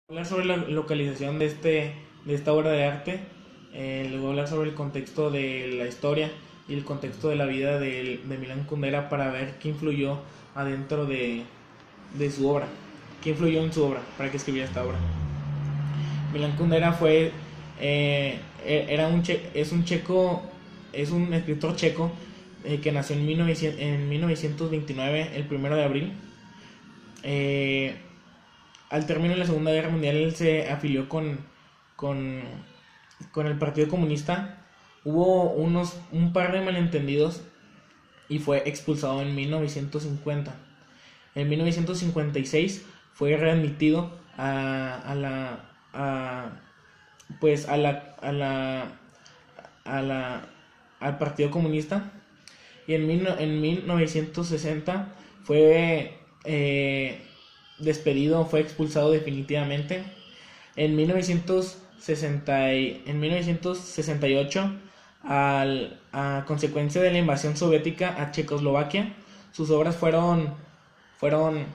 Hablar sobre la localización de esta obra de arte. Les voy a hablar sobre el contexto de la historia y el contexto de la vida de Milan Kundera para ver qué influyó adentro de su obra, qué influyó en su obra para que escribiera esta obra. Milan Kundera es un checo, es un escritor checo que nació en 1929, el 1 de abril. Eh, Al término de la Segunda Guerra Mundial él se afilió con, con el Partido Comunista. Hubo un par de malentendidos y fue expulsado en 1950. En 1956 fue readmitido pues a la, al Partido Comunista, y en 1960 fue despedido, fue expulsado definitivamente. En 1968, a consecuencia de la invasión soviética a Checoslovaquia, sus obras fueron, fueron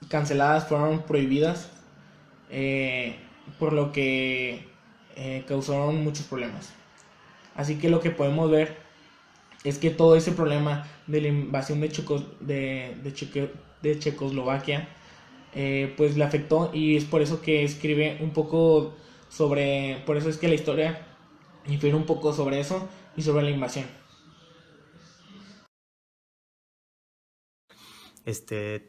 canceladas, fueron prohibidas, eh, por lo que causaron muchos problemas. Así que lo que podemos ver es que todo ese problema de la invasión de Checoslovaquia, pues le afectó, y es por eso que escribe un poco por eso es que la historia infiere un poco sobre eso y sobre la invasión.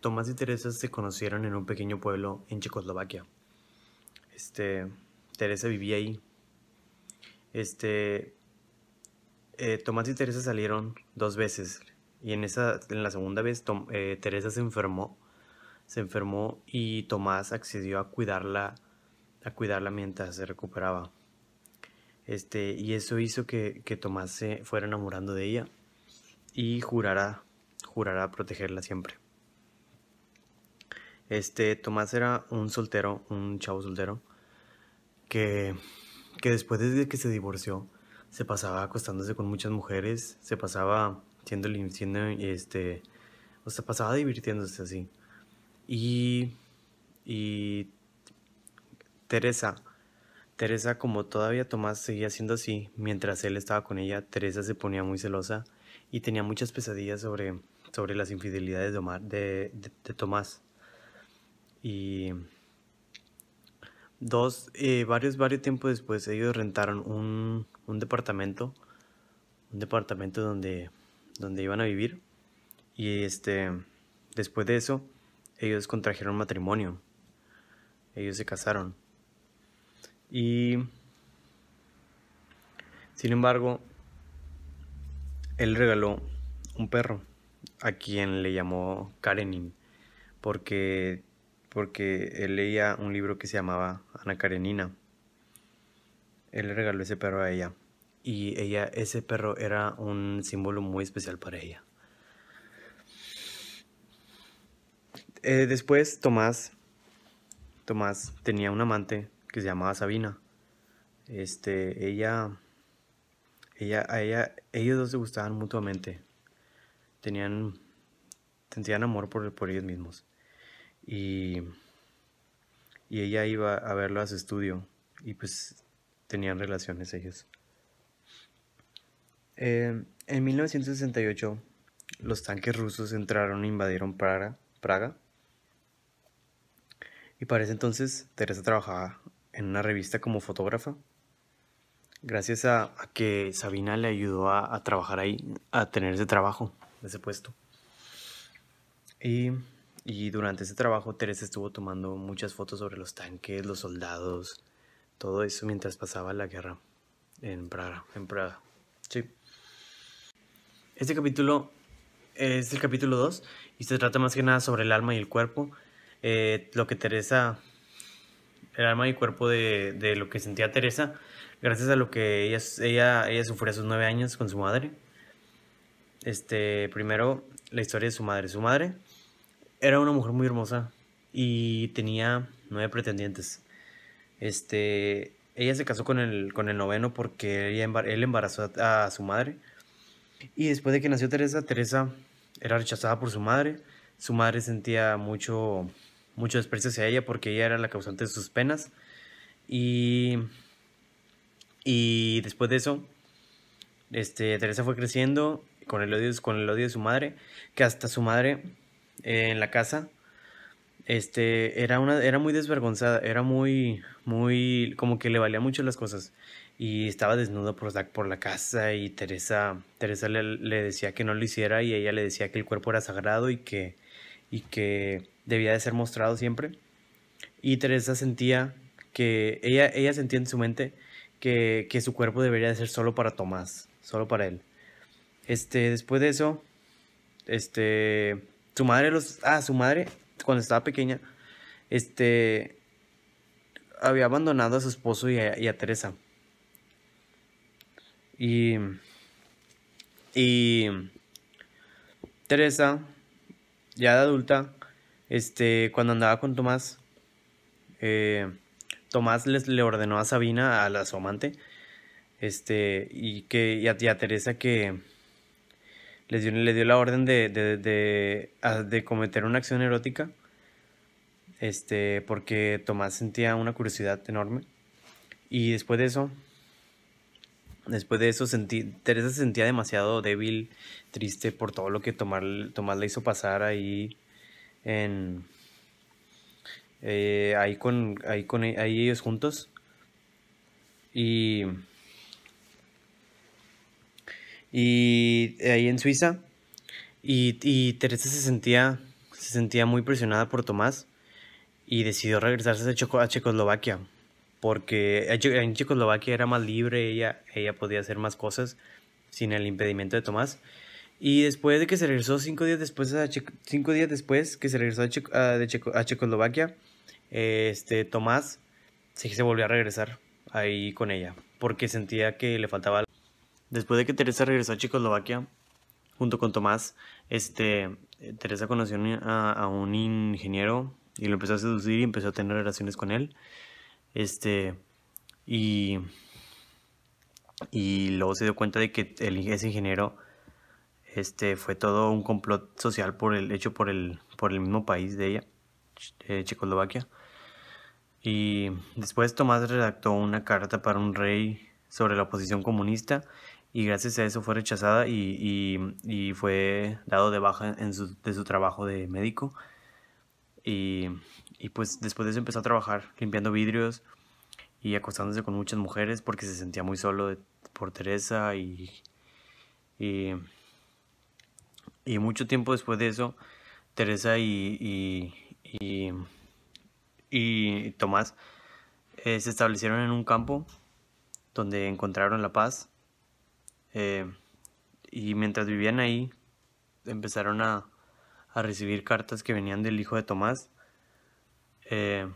Tomás y Teresa se conocieron en un pequeño pueblo en Checoslovaquia. Teresa vivía ahí. Este, Tomás y Teresa salieron 2 veces y en la segunda vez Teresa se enfermó y Tomás accedió a cuidarla mientras se recuperaba. Y eso hizo que Tomás se fuera enamorando de ella y jurara protegerla siempre. Tomás era un chavo soltero, que, que después de que se divorció, se pasaba acostándose con muchas mujeres, se pasaba o se pasaba divirtiéndose así. Y, y Teresa, Teresa, como todavía Tomás seguía siendo así, mientras él estaba con ella, Teresa se ponía muy celosa y tenía muchas pesadillas sobre las infidelidades de Tomás. Y varios tiempos después ellos rentaron un departamento donde iban a vivir. Y después de eso, ellos contrajeron matrimonio. Ellos se casaron. Y sin embargo, él regaló un perro a quien le llamó Karenin, porque, porque él leía un libro que se llamaba Ana Karenina. Él le regaló ese perro a ella y ese perro era un símbolo muy especial para ella. Después Tomás tenía una amante que se llamaba Sabina. Ella, ellos dos se gustaban mutuamente. Tenían, sentían amor por ellos mismos. Y, y ella iba a verlo a su estudio y pues tenían relaciones ellos. En 1968, los tanques rusos entraron e invadieron Praga. Y para ese entonces, Teresa trabajaba en una revista como fotógrafa. Gracias a que Sabina le ayudó a trabajar ahí, a tener ese trabajo, ese puesto. Y durante ese trabajo, Teresa estuvo tomando muchas fotos sobre los tanques, los soldados, todo eso mientras pasaba la guerra en Praga. Sí. Este capítulo es el capítulo 2 y se trata más que nada sobre el alma y el cuerpo. Lo que Teresa, el alma y el cuerpo de lo que sentía Teresa, gracias a lo que ella sufrió a sus 9 años con su madre. Primero, la historia de su madre. Su madre era una mujer muy hermosa y tenía 9 pretendientes. Ella se casó con el noveno porque él embarazó a su madre. Y después de que nació Teresa, Teresa era rechazada por su madre. Su madre sentía mucho mucho desprecio hacia ella porque ella era la causante de sus penas. Y, y después de eso, Teresa fue creciendo con el odio de su madre, que hasta su madre en la casa era muy desvergonzada, era muy, como que le valía mucho las cosas. Y estaba desnuda por la casa y Teresa le decía que no lo hiciera y ella le decía que el cuerpo era sagrado y que debía de ser mostrado siempre. Y Teresa sentía ella sentía en su mente que su cuerpo debería de ser solo para Tomás, solo para él. Después de eso, su madre, cuando estaba pequeña, este, había abandonado a su esposo y a Teresa. Y, y Teresa, ya de adulta, cuando andaba con Tomás, eh, Tomás le ordenó a Sabina, su amante, y a Teresa que le dio la orden de cometer una acción erótica, porque Tomás sentía una curiosidad enorme. Y después de eso Teresa se sentía demasiado débil, triste por todo lo que Tomás le hizo pasar ahí en ahí ellos juntos. Y, y ahí en Suiza. Y Teresa se sentía muy presionada por Tomás y decidió regresarse a Checoslovaquia, porque en Checoslovaquia era más libre, ella podía hacer más cosas sin el impedimento de Tomás. Y después de que se regresó 5 días después que se regresó a Checoslovaquia, Tomás se volvió a regresar ahí con ella, porque sentía que le faltaba algo. Después de que Teresa regresó a Checoslovaquia, junto con Tomás, Teresa conoció a un ingeniero y lo empezó a seducir y empezó a tener relaciones con él. Este, y, y luego se dio cuenta de que ese ingeniero fue todo un complot social hecho por el mismo país de ella, Checoslovaquia. Y después Tomás redactó una carta para un rey sobre la oposición comunista y gracias a eso fue rechazada y fue dado de baja de su trabajo de médico. Y, y pues después de eso empezó a trabajar limpiando vidrios y acostándose con muchas mujeres porque se sentía muy solo por Teresa y, y mucho tiempo después de eso Teresa y Tomás se establecieron en un campo donde encontraron la paz, y mientras vivían ahí empezaron a recibir cartas que venían del hijo de Tomás, eh,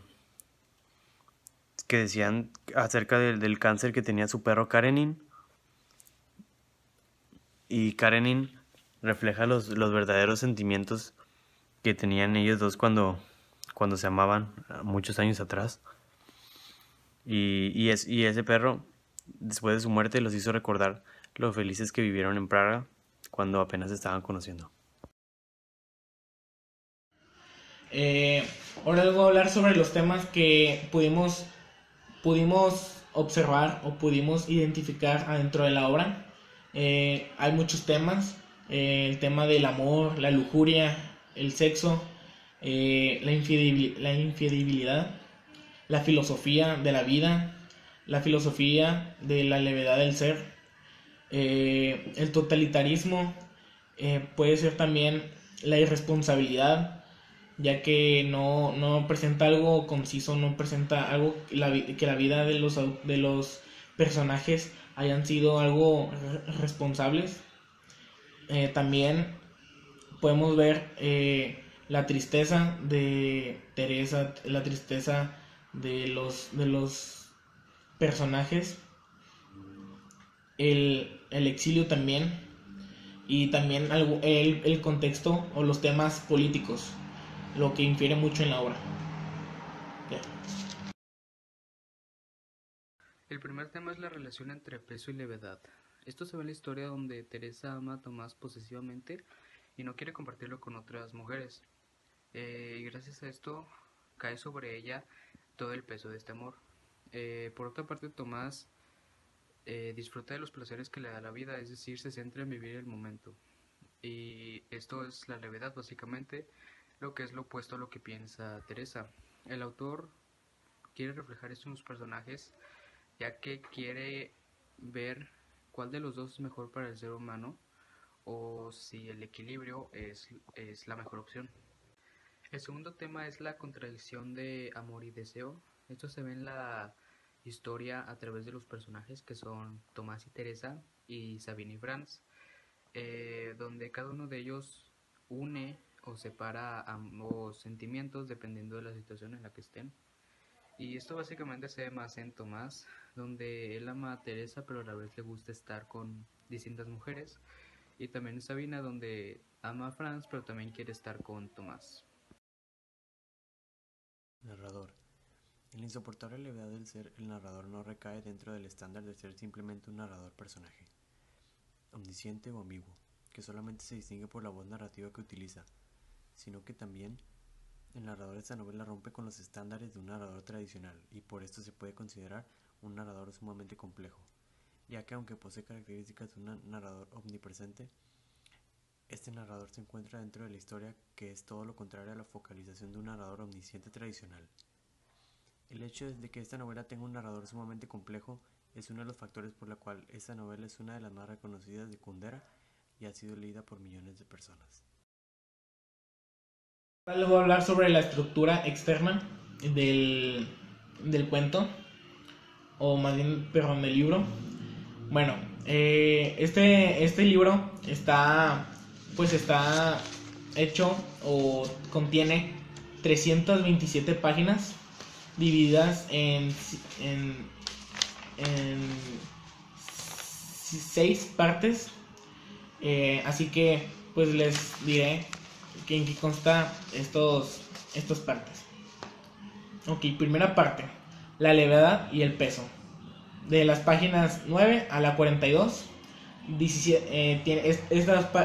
que decían acerca del cáncer que tenía su perro Karenin. Y Karenin refleja los verdaderos sentimientos que tenían ellos dos cuando se amaban muchos años atrás. Y ese perro, después de su muerte, los hizo recordar lo felices que vivieron en Praga cuando apenas se estaban conociendo. Ahora les voy a hablar sobre los temas que pudimos observar o pudimos identificar adentro de la obra. Hay muchos temas, el tema del amor, la lujuria, el sexo, la infidelidad, la filosofía de la vida, la filosofía de la levedad del ser, el totalitarismo, puede ser también la irresponsabilidad, ya que no presenta algo conciso, no presenta algo que la vida de los personajes hayan sido algo responsables. También podemos ver la tristeza de Teresa, la tristeza de los personajes, el exilio también, y también el contexto o los temas políticos, lo que infiere mucho en la obra. Ya. El primer tema es la relación entre peso y levedad. Esto se ve en la historia donde Teresa ama a Tomás posesivamente y no quiere compartirlo con otras mujeres. Y gracias a esto cae sobre ella todo el peso de este amor. Por otra parte, Tomás disfruta de los placeres que le da la vida, es decir, se centra en vivir el momento. Y esto es la levedad, básicamente, lo que es lo opuesto a lo que piensa Teresa. El autor quiere reflejar esto en los personajes, ya que quiere ver cuál de los dos es mejor para el ser humano, o si el equilibrio es la mejor opción. El segundo tema es la contradicción de amor y deseo. Esto se ve en la historia a través de los personajes que son Tomás y Teresa y Sabine y Franz, donde cada uno de ellos une o separa ambos sentimientos dependiendo de la situación en la que estén. Y esto básicamente se ve más en Tomás, donde él ama a Teresa pero a la vez le gusta estar con distintas mujeres, y también en Sabina, donde ama a Franz pero también quiere estar con Tomás. Narrador. En la insoportable levedad del ser, el narrador no recae dentro del estándar de ser simplemente un narrador personaje, omnisciente o ambiguo, que solamente se distingue por la voz narrativa que utiliza, sino que también el narrador de esta novela rompe con los estándares de un narrador tradicional y por esto se puede considerar un narrador sumamente complejo, ya que aunque posee características de un narrador omnipresente, este narrador se encuentra dentro de la historia, que es todo lo contrario a la focalización de un narrador omnisciente tradicional. El hecho de que esta novela tenga un narrador sumamente complejo es uno de los factores por la cual esta novela es una de las más reconocidas de Kundera y ha sido leída por millones de personas. Ahora les voy a hablar sobre la estructura externa del cuento, o más bien, perdón, del libro. Bueno, este libro está hecho o contiene 327 páginas divididas en 6 partes, así que pues les diré en qué consta estas partes. Ok, primera parte, la levedad y el peso. De las páginas 9 a la 42,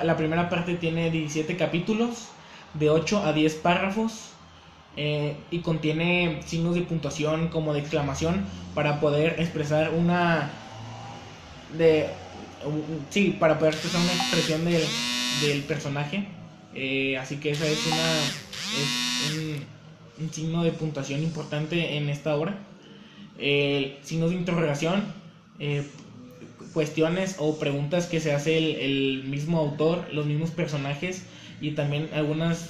la primera parte tiene 17 capítulos, de 8 a 10 párrafos, y contiene signos de puntuación como de exclamación para poder expresar una expresión del personaje. Así que esa es un signo de puntuación importante en esta obra. Signos de interrogación, cuestiones o preguntas que se hace el mismo autor, los mismos personajes, y también algunas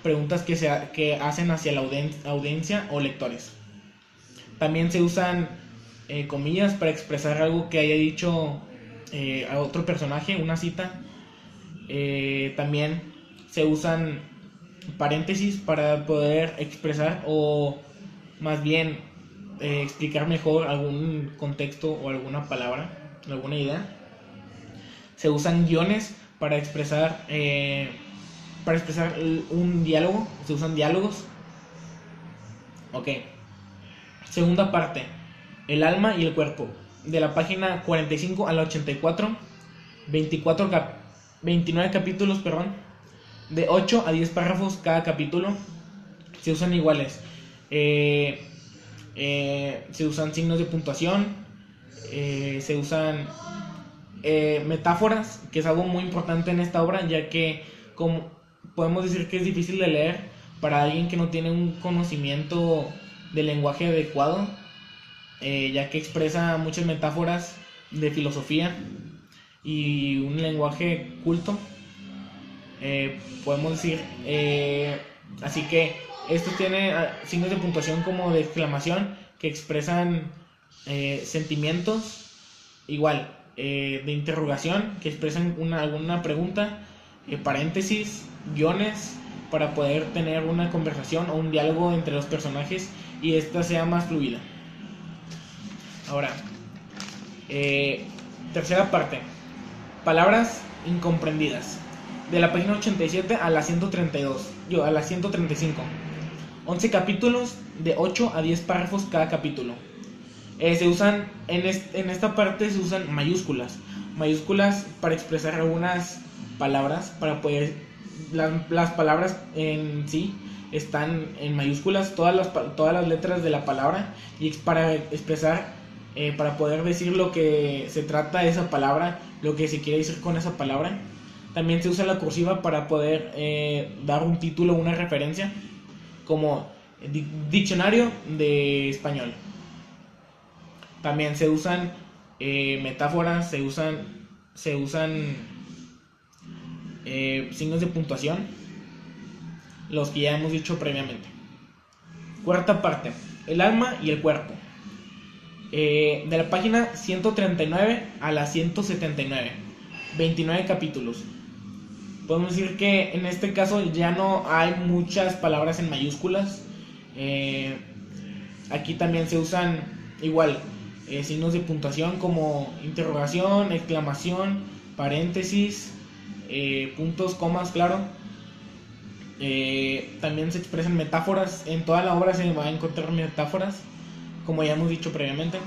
preguntas que hacen hacia la audiencia o lectores. También se usan comillas para expresar algo que haya dicho a otro personaje, una cita. También se usan paréntesis para poder expresar o más bien explicar mejor algún contexto o alguna palabra, alguna idea. Se usan guiones para expresar un diálogo, se usan diálogos. Ok. Segunda parte, el alma y el cuerpo. De la página 45 a la 84, 29 capítulos, de 8 a 10 párrafos cada capítulo. Se usan iguales. Se usan signos de puntuación. Se usan metáforas, que es algo muy importante en esta obra, ya que como podemos decir que es difícil de leer para alguien que no tiene un conocimiento del lenguaje adecuado, ya que expresa muchas metáforas de filosofía y un lenguaje culto, podemos decir. Así que esto tiene signos de puntuación como de exclamación que expresan sentimientos, igual de interrogación que expresan alguna pregunta, paréntesis, guiones para poder tener una conversación o un diálogo entre los personajes y esta sea más fluida. Ahora, tercera parte, palabras incomprendidas. De la página 87 a la 132, a la 135. 11 capítulos, de 8 a 10 párrafos cada capítulo. Se usan en esta parte se usan mayúsculas para expresar algunas palabras, para poder las palabras en sí están en mayúsculas, todas las letras de la palabra, y es para expresar, para poder decir lo que se trata de esa palabra, lo que se quiere decir con esa palabra. También se usa la cursiva para poder dar un título, una referencia, como diccionario de español. También se usan metáforas, se usan signos de puntuación, los que ya hemos dicho previamente. Cuarta parte, el alma y el cuerpo. De la página 139 a la 179, 29 capítulos. Podemos decir que en este caso ya no hay muchas palabras en mayúsculas. Aquí también se usan igual signos de puntuación como interrogación, exclamación, paréntesis, puntos, comas, claro. También se expresan metáforas. En toda la obra se van a encontrar metáforas, como ya hemos dicho previamente.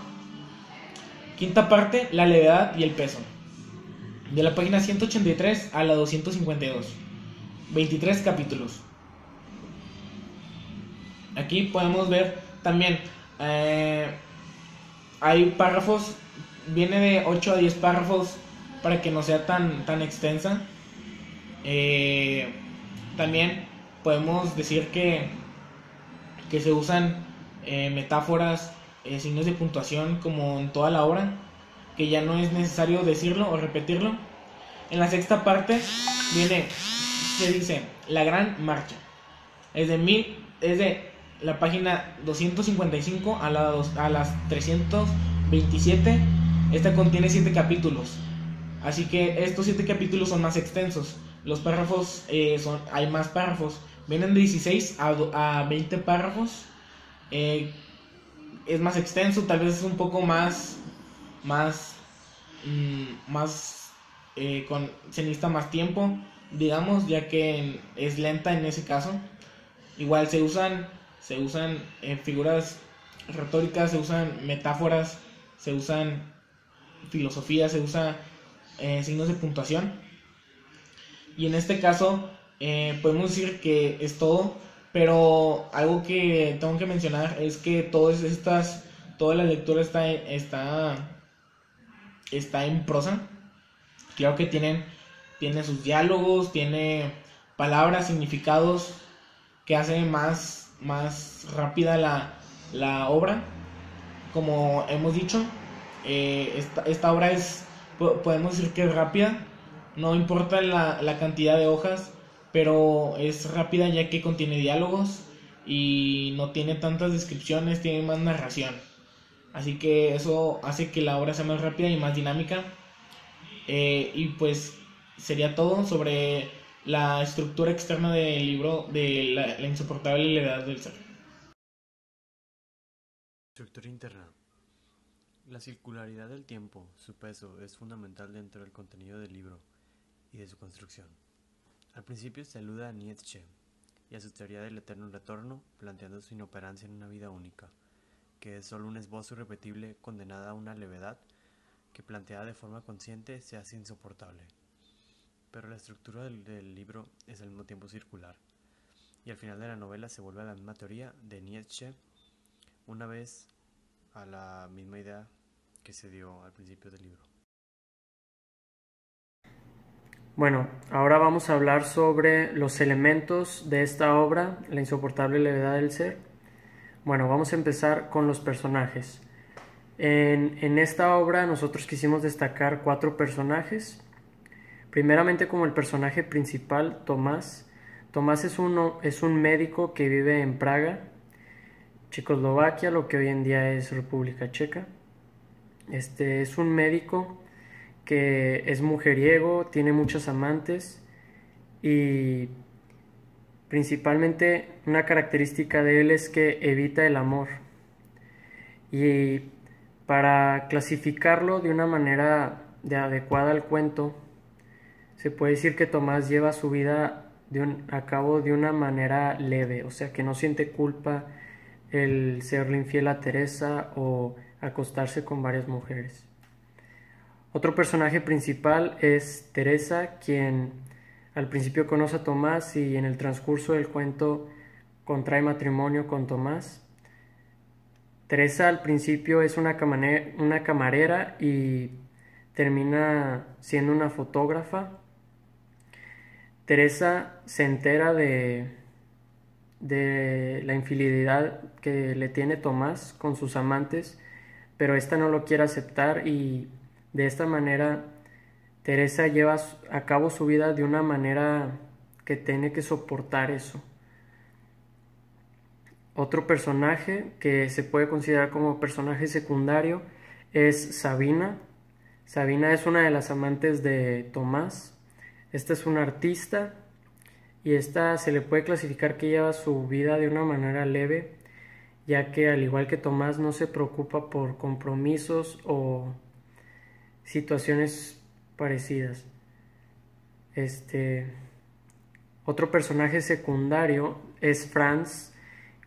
Quinta parte, la levedad y el peso. De la página 183 a la 252, 23 capítulos. Aquí podemos ver también hay párrafos, viene de 8 a 10 párrafos para que no sea tan extensa. También podemos decir que se usan metáforas, signos de puntuación como en toda la obra, que ya no es necesario decirlo o repetirlo. En la sexta parte se dice la gran marcha. Es de la página 255 a las 327. Esta contiene 7 capítulos. Así que estos 7 capítulos son más extensos. Los párrafos, hay más párrafos. Vienen de 16 a 20 párrafos. Es más extenso, tal vez es un poco se necesita más tiempo, digamos, ya que es lenta en ese caso. Igual se usan figuras retóricas, se usan metáforas, se usan filosofía, se usa signos de puntuación. Y en este caso podemos decir que es todo, pero algo que tengo que mencionar es que toda la lectura está en prosa. Claro que tiene sus diálogos, tiene palabras, significados que hace más rápida la obra. Como hemos dicho, esta obra podemos decir que es rápida, no importa la cantidad de hojas, pero es rápida ya que contiene diálogos y no tiene tantas descripciones, tiene más narración. Así que eso hace que la obra sea más rápida y más dinámica. Y pues sería todo sobre la estructura externa del libro de la insoportable levedad del ser. Estructura interna. La circularidad del tiempo, su peso, es fundamental dentro del contenido del libro y de su construcción. Al principio se alude a Nietzsche y a su teoría del eterno retorno, planteando su inoperancia en una vida única, que es solo un esbozo irrepetible condenada a una levedad que planteada de forma consciente se hace insoportable. Pero la estructura del libro es al mismo tiempo circular, y al final de la novela se vuelve a la misma teoría de Nietzsche, una vez a la misma idea que se dio al principio del libro. Bueno, ahora vamos a hablar sobre los elementos de esta obra, La insoportable levedad del ser. Bueno, vamos a empezar con los personajes. En esta obra nosotros quisimos destacar 4 personajes. Primeramente, como el personaje principal, Tomás. Tomás es un médico que vive en Praga, Checoslovaquia, lo que hoy en día es República Checa. Es un médico que es mujeriego, tiene muchos amantes y principalmente una característica de él es que evita el amor. Y para clasificarlo de una manera adecuada al cuento, se puede decir que Tomás lleva su vida a cabo de una manera leve, o sea que no siente culpa el serle infiel a Teresa o acostarse con varias mujeres. Otro personaje principal es Teresa, al principio conoce a Tomás y en el transcurso del cuento contrae matrimonio con Tomás. Teresa al principio es una camarera y termina siendo una fotógrafa. Teresa se entera de la infidelidad que le tiene Tomás con sus amantes, pero esta no lo quiere aceptar y de esta manera Teresa lleva a cabo su vida de una manera que tiene que soportar eso. Otro personaje que se puede considerar como personaje secundario es Sabina. Sabina es una de las amantes de Tomás. Esta es una artista y esta se le puede clasificar que lleva su vida de una manera leve, ya que al igual que Tomás no se preocupa por compromisos o situaciones parecidas. Otro personaje secundario es Franz,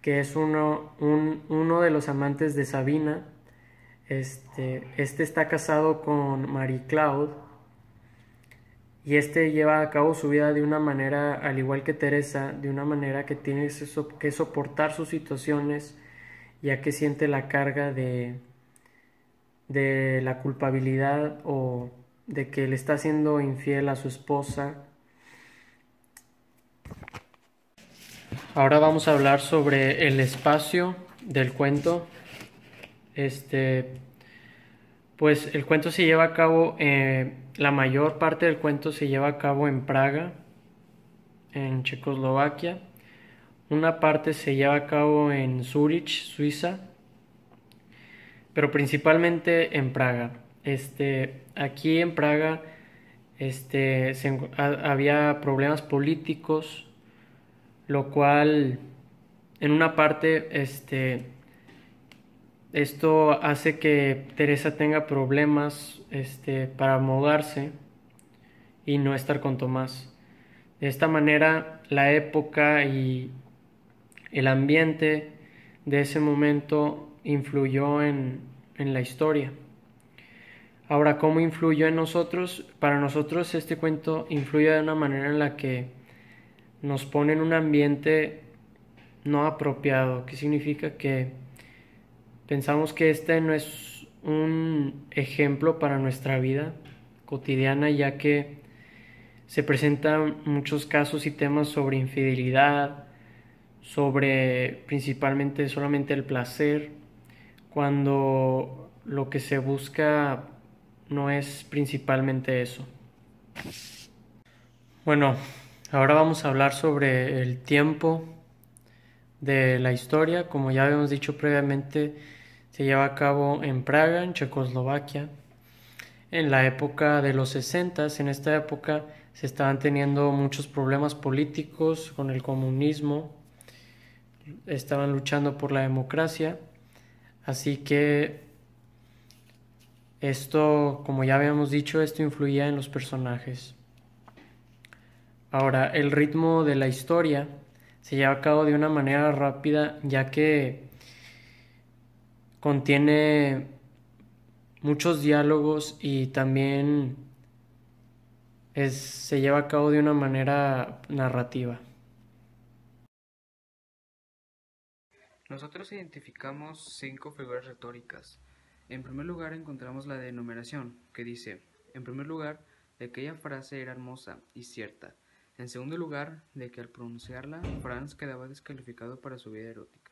que es uno de los amantes de Sabina. Este está casado con Marie Claude y lleva a cabo su vida de una manera, al igual que Teresa, de una manera que tiene que soportar sus situaciones, ya que siente la carga de la culpabilidad o de que le está siendo infiel a su esposa. Ahora vamos a hablar sobre el espacio del cuento. Pues el cuento se lleva a cabo, la mayor parte del cuento se lleva a cabo en Praga, en Checoslovaquia. Una parte se lleva a cabo en Zúrich, Suiza, pero principalmente en Praga. Aquí en Praga había problemas políticos, lo cual en una parte esto hace que Teresa tenga problemas para mudarse y no estar con Tomás. De esta manera, la época y el ambiente de ese momento influyó en la historia. Ahora, ¿cómo influyó en nosotros? Para nosotros este cuento influye de una manera en la que nos pone en un ambiente no apropiado, que significa que pensamos que este no es un ejemplo para nuestra vida cotidiana, ya que se presentan muchos casos y temas sobre infidelidad, sobre principalmente solamente el placer, cuando lo que se busca no es principalmente eso. Bueno, ahora vamos a hablar sobre el tiempo de la historia. Como ya habíamos dicho previamente, se lleva a cabo en Praga, en Checoslovaquia, en la época de los 60. En esta época se estaban teniendo muchos problemas políticos con el comunismo, estaban luchando por la democracia, así que esto, como ya habíamos dicho, esto influía en los personajes. Ahora, el ritmo de la historia se lleva a cabo de una manera rápida, ya que contiene muchos diálogos y también se lleva a cabo de una manera narrativa. Nosotros identificamos 5 figuras retóricas. En primer lugar encontramos la de enumeración, que dice, en primer lugar, de que aquella frase era hermosa y cierta. En segundo lugar, de que al pronunciarla, Franz quedaba descalificado para su vida erótica.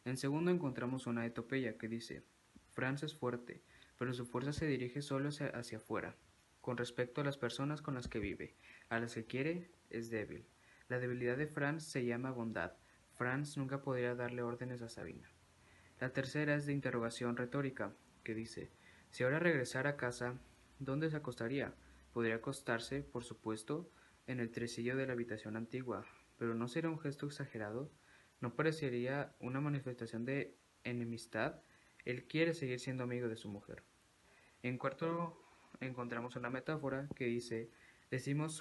En segundo encontramos una etopeya que dice, Franz es fuerte, pero su fuerza se dirige solo hacia afuera. Con respecto a las personas con las que vive, a las que quiere, es débil. La debilidad de Franz se llama bondad. Franz nunca podría darle órdenes a Sabina. La tercera es de interrogación retórica, que dice, si ahora regresara a casa, ¿dónde se acostaría? Podría acostarse, por supuesto, en el tresillo de la habitación antigua, pero ¿no sería un gesto exagerado? ¿No parecería una manifestación de enemistad? Él quiere seguir siendo amigo de su mujer. En cuarto, encontramos una metáfora que dice, decimos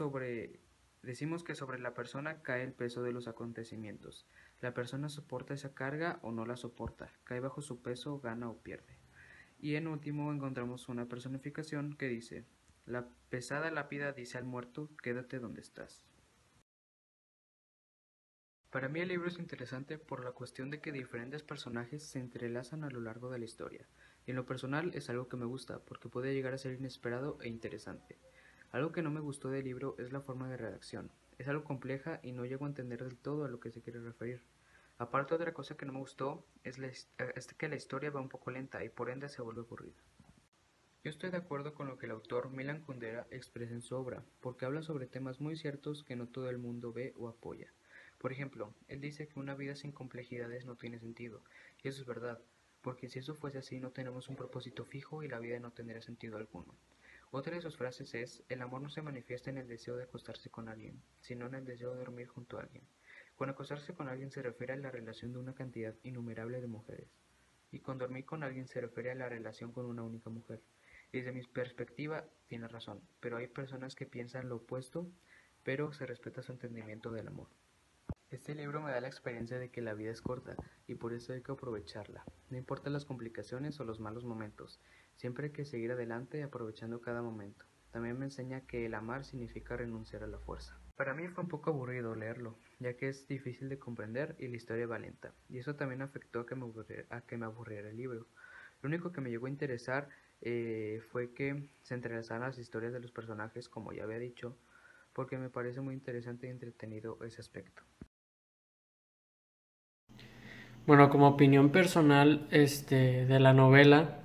que sobre la persona cae el peso de los acontecimientos. La persona soporta esa carga o no la soporta, cae bajo su peso, gana o pierde. Y en último encontramos una personificación que dice, La pesada lápida dice al muerto, quédate donde estás. Para mí el libro es interesante por la cuestión de que diferentes personajes se entrelazan a lo largo de la historia. Y en lo personal es algo que me gusta porque puede llegar a ser inesperado e interesante. Algo que no me gustó del libro es la forma de redacción. Es algo compleja y no llego a entender del todo a lo que se quiere referir. Aparte, otra cosa que no me gustó es que la historia va un poco lenta y por ende se vuelve aburrida. Yo estoy de acuerdo con lo que el autor Milan Kundera expresa en su obra, porque habla sobre temas muy ciertos que no todo el mundo ve o apoya. Por ejemplo, él dice que una vida sin complejidades no tiene sentido, y eso es verdad, porque si eso fuese así no tenemos un propósito fijo y la vida no tendría sentido alguno. Otra de sus frases es, el amor no se manifiesta en el deseo de acostarse con alguien, sino en el deseo de dormir junto a alguien. Con acostarse con alguien se refiere a la relación de una cantidad innumerable de mujeres, y con dormir con alguien se refiere a la relación con una única mujer. Desde mi perspectiva, tiene razón, pero hay personas que piensan lo opuesto, pero se respeta su entendimiento del amor. Este libro me da la experiencia de que la vida es corta y por eso hay que aprovecharla. No importan las complicaciones o los malos momentos, siempre hay que seguir adelante aprovechando cada momento. También me enseña que el amar significa renunciar a la fuerza. Para mí fue un poco aburrido leerlo, ya que es difícil de comprender y la historia va lenta, y eso también afectó a que me aburriera el libro. Lo único que me llegó a interesar fue que se entrelazaran las historias de los personajes, como ya había dicho, porque me parece muy interesante y entretenido ese aspecto. Bueno, como opinión personal, de la novela,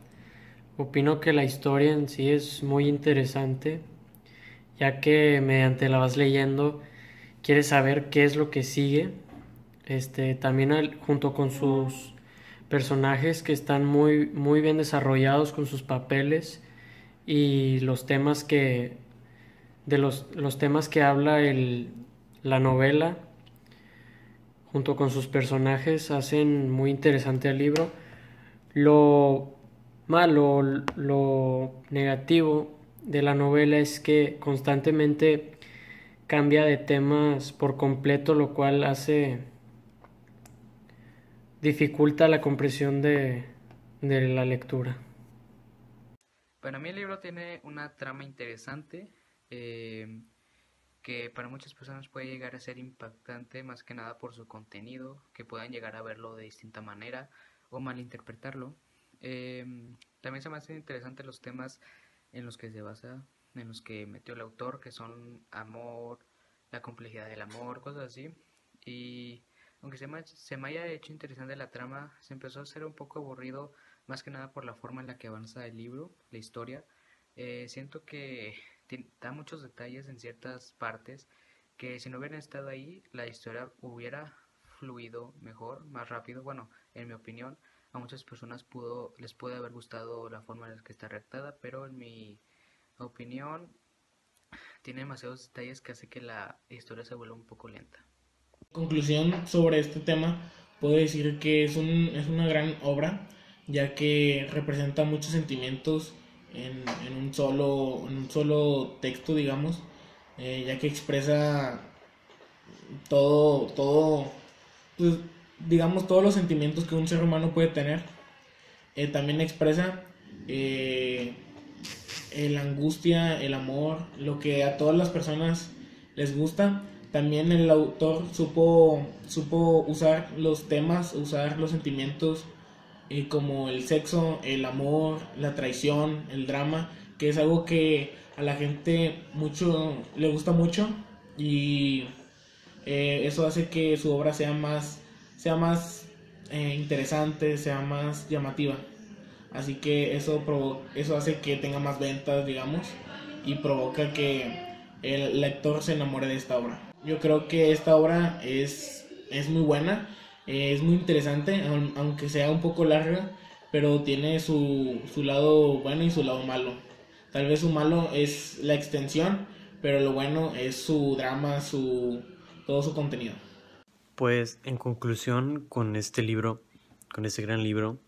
opino que la historia en sí es muy interesante, ya que mediante la vas leyendo, quieres saber qué es lo que sigue. También junto con sus personajes que están muy, muy bien desarrollados con sus papeles y los temas los temas que habla la novela junto con sus personajes hacen muy interesante el libro. Lo malo, lo negativo de la novela es que constantemente cambia de temas por completo, lo cual dificulta la comprensión de la lectura. Para mí el libro tiene una trama interesante que para muchas personas puede llegar a ser impactante más que nada por su contenido, que puedan llegar a verlo de distinta manera o malinterpretarlo. También se me hacen interesantes los temas en los que se basa, en los que metió el autor, que son amor, la complejidad del amor, cosas así. Y aunque se me haya hecho interesante la trama, se empezó a hacer un poco aburrido, más que nada por la forma en la que avanza el libro, la historia. Siento que da muchos detalles en ciertas partes que si no hubieran estado ahí, la historia hubiera fluido mejor, más rápido. Bueno, en mi opinión, a muchas personas les puede haber gustado la forma en la que está redactada, pero en mi opinión tiene demasiados detalles que hace que la historia se vuelva un poco lenta. En conclusión sobre este tema, puedo decir que es una gran obra, ya que representa muchos sentimientos en un solo texto, digamos, ya que expresa todo, pues, digamos, todos los sentimientos que un ser humano puede tener. También expresa eh, la angustia, el amor, lo que a todas las personas les gusta. También el autor supo usar los temas, usar los sentimientos como el sexo, el amor, la traición, el drama, que es algo que a la gente le gusta mucho y eso hace que su obra sea más interesante, sea más llamativa. Así que eso hace que tenga más ventas, digamos, y provoca que el lector se enamore de esta obra. Yo creo que esta obra es muy buena, es muy interesante, aunque sea un poco larga, pero tiene su lado bueno y su lado malo. Tal vez su malo es la extensión, pero lo bueno es su drama, todo su contenido. Pues en conclusión con este libro, con este gran libro,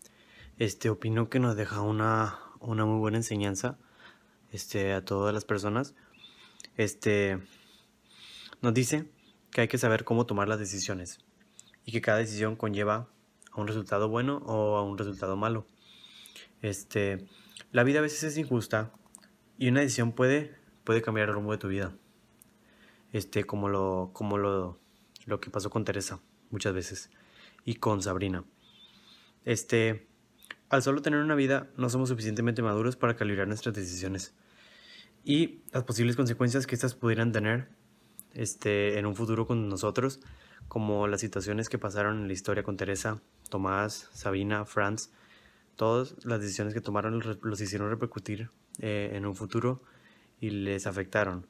opino que nos deja una muy buena enseñanza a todas las personas. Nos dice que hay que saber cómo tomar las decisiones y que cada decisión conlleva a un resultado bueno o a un resultado malo. La vida a veces es injusta, Y una decisión puede cambiar el rumbo de tu vida. Lo que pasó con Teresa muchas veces y con Sabrina. Al solo tener una vida, no somos suficientemente maduros para calibrar nuestras decisiones y las posibles consecuencias que estas pudieran tener en un futuro con nosotros, como las situaciones que pasaron en la historia con Teresa, Tomás, Sabina, Franz. Todas las decisiones que tomaron los hicieron repercutir en un futuro y les afectaron.